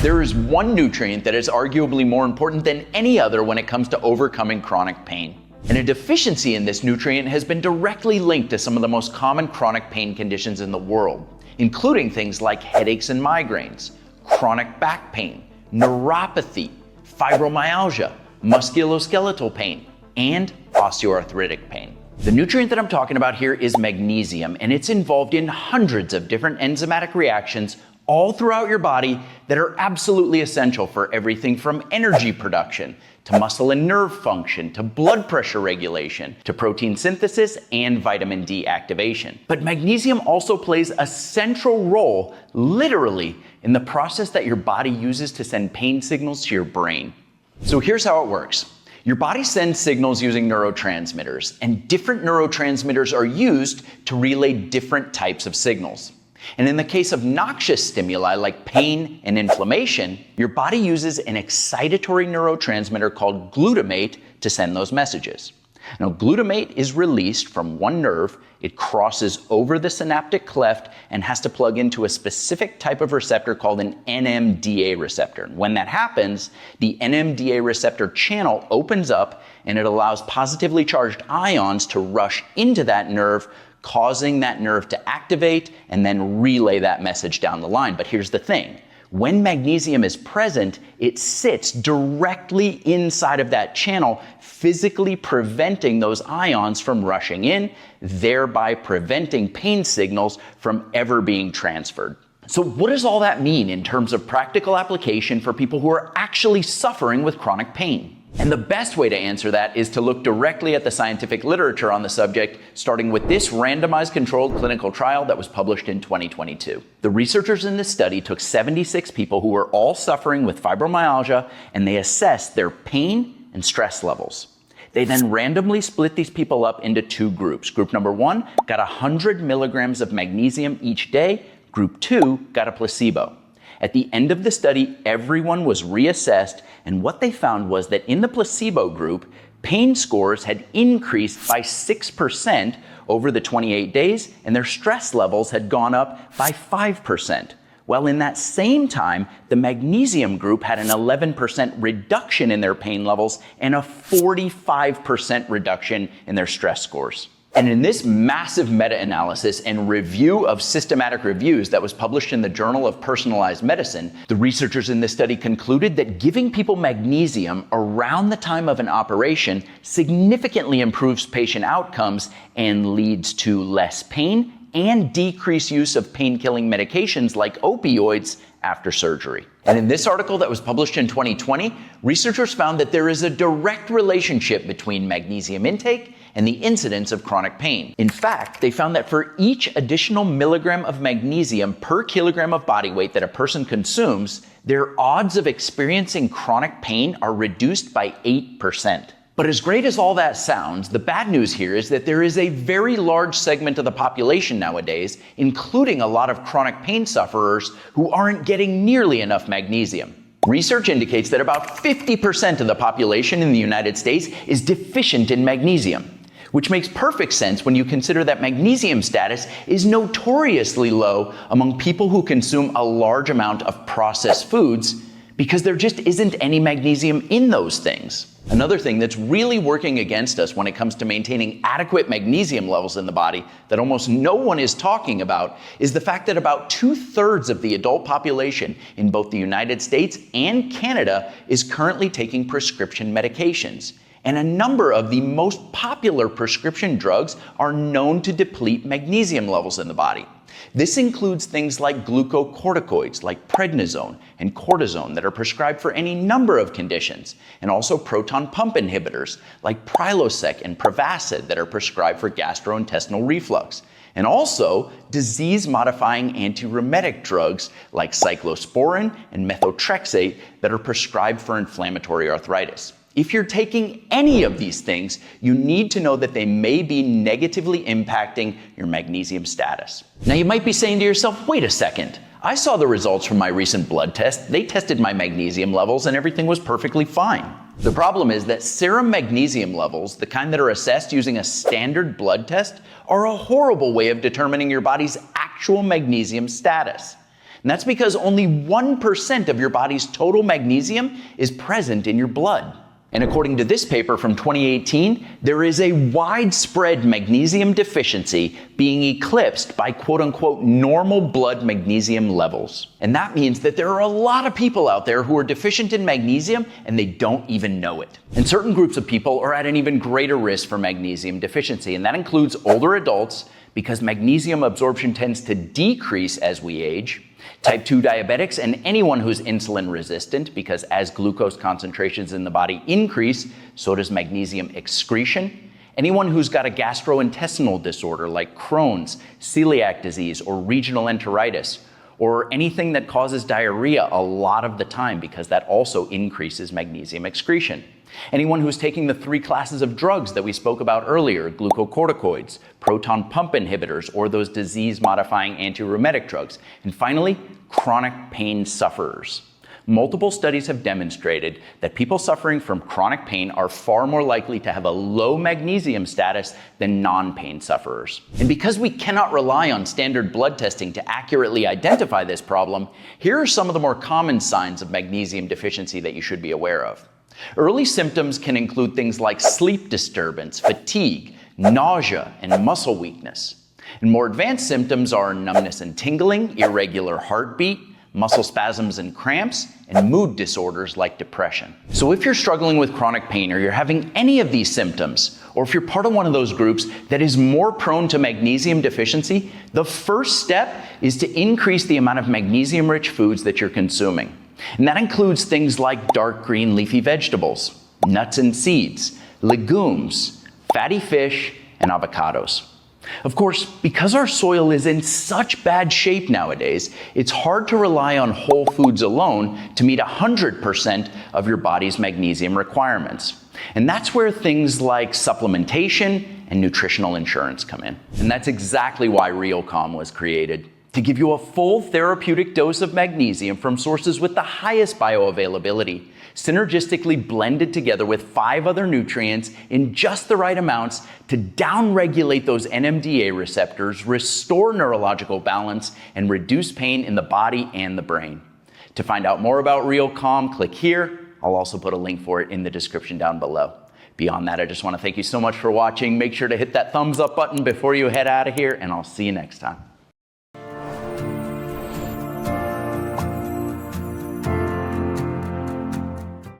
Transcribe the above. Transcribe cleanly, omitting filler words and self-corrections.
There is one nutrient that is arguably more important than any other when it comes to overcoming chronic pain. And a deficiency in this nutrient has been directly linked to some of the most common chronic pain conditions in the world, including things like headaches and migraines, chronic back pain, neuropathy, fibromyalgia, musculoskeletal pain, and osteoarthritic pain. The nutrient that I'm talking about here is magnesium, and it's involved in hundreds of different enzymatic reactions all throughout your body that are absolutely essential for everything from energy production to muscle and nerve function, to blood pressure regulation, to protein synthesis and vitamin D activation. But magnesium also plays a central role, literally, in the process that your body uses to send pain signals to your brain. So here's how it works. Your body sends signals using neurotransmitters, and different neurotransmitters are used to relay different types of signals. And in the case of noxious stimuli like pain and inflammation, your body uses an excitatory neurotransmitter called glutamate to send those messages. Now, glutamate is released from one nerve, it crosses over the synaptic cleft and has to plug into a specific type of receptor called an NMDA receptor. And when that happens, the NMDA receptor channel opens up and it allows positively charged ions to rush into that nerve, causing that nerve to activate and then relay that message down the line. But here's the thing. When magnesium is present, it sits directly inside of that channel, physically preventing those ions from rushing in, thereby preventing pain signals from ever being transferred. So what does all that mean in terms of practical application for people who are actually suffering with chronic pain? And the best way to answer that is to look directly at the scientific literature on the subject, starting with this randomized controlled clinical trial that was published in 2022. The researchers in this study took 76 people who were all suffering with fibromyalgia, and they assessed their pain and stress levels. They then randomly split these people up into two groups. Group number 1 got 100 milligrams of magnesium each day. Group 2 got a placebo. At the end of the study, everyone was reassessed, and what they found was that in the placebo group, pain scores had increased by 6% over the 28 days, and their stress levels had gone up by 5%. While in that same time, the magnesium group had an 11% reduction in their pain levels and a 45% reduction in their stress scores. And in this massive meta-analysis and review of systematic reviews that was published in the Journal of Personalized Medicine, the researchers in this study concluded that giving people magnesium around the time of an operation significantly improves patient outcomes and leads to less pain and decreased use of pain-killing medications like opioids after surgery. And in this article that was published in 2020, researchers found that there is a direct relationship between magnesium intake and the incidence of chronic pain. In fact, they found that for each additional milligram of magnesium per kilogram of body weight that a person consumes, their odds of experiencing chronic pain are reduced by 8%. But as great as all that sounds, the bad news here is that there is a very large segment of the population nowadays, including a lot of chronic pain sufferers, who aren't getting nearly enough magnesium. Research indicates that about 50% of the population in the United States is deficient in magnesium, which makes perfect sense when you consider that magnesium status is notoriously low among people who consume a large amount of processed foods because there just isn't any magnesium in those things. Another thing that's really working against us when it comes to maintaining adequate magnesium levels in the body that almost no one is talking about is the fact that about 2/3 of the adult population in both the United States and Canada is currently taking prescription medications. And a number of the most popular prescription drugs are known to deplete magnesium levels in the body. This includes things like glucocorticoids like prednisone and cortisone that are prescribed for any number of conditions, and also proton pump inhibitors like Prilosec and Prevacid that are prescribed for gastrointestinal reflux, and also disease-modifying antirheumatic drugs like cyclosporin and methotrexate that are prescribed for inflammatory arthritis. If you're taking any of these things, you need to know that they may be negatively impacting your magnesium status. Now you might be saying to yourself, wait a second, I saw the results from my recent blood test. They tested my magnesium levels and everything was perfectly fine. The problem is that serum magnesium levels, the kind that are assessed using a standard blood test, are a horrible way of determining your body's actual magnesium status. And that's because only 1% of your body's total magnesium is present in your blood. And according to this paper from 2018, there is a widespread magnesium deficiency being eclipsed by quote-unquote normal blood magnesium levels. And that means that there are a lot of people out there who are deficient in magnesium and they don't even know it. And certain groups of people are at an even greater risk for magnesium deficiency, and that includes older adults, because magnesium absorption tends to decrease as we age, type 2 diabetics, and anyone who's insulin resistant, because as glucose concentrations in the body increase, so does magnesium excretion. Anyone who's got a gastrointestinal disorder like Crohn's, celiac disease, or regional enteritis, or anything that causes diarrhea a lot of the time, because that also increases magnesium excretion. Anyone who's taking the 3 classes of drugs that we spoke about earlier, glucocorticoids, proton pump inhibitors, or those disease-modifying antirheumatic drugs. And finally, chronic pain sufferers. Multiple studies have demonstrated that people suffering from chronic pain are far more likely to have a low magnesium status than non-pain sufferers. And because we cannot rely on standard blood testing to accurately identify this problem, here are some of the more common signs of magnesium deficiency that you should be aware of. Early symptoms can include things like sleep disturbance, fatigue, nausea, and muscle weakness. And more advanced symptoms are numbness and tingling, irregular heartbeat, muscle spasms and cramps, and mood disorders like depression. So if you're struggling with chronic pain, or you're having any of these symptoms, or if you're part of one of those groups that is more prone to magnesium deficiency, the first step is to increase the amount of magnesium-rich foods that you're consuming. And that includes things like dark green leafy vegetables, nuts and seeds, legumes, fatty fish, and avocados. Of course, because our soil is in such bad shape nowadays, it's hard to rely on whole foods alone to meet 100% of your body's magnesium requirements. And that's where things like supplementation and nutritional insurance come in. And that's exactly why RealCalm was created, to give you a full therapeutic dose of magnesium from sources with the highest bioavailability, synergistically blended together with 5 other nutrients in just the right amounts to downregulate those NMDA receptors, restore neurological balance, and reduce pain in the body and the brain. To find out more about RealCalm, click here. I'll also put a link for it in the description down below. Beyond that, I just want to thank you so much for watching. Make sure to hit that thumbs up button before you head out of here, and I'll see you next time.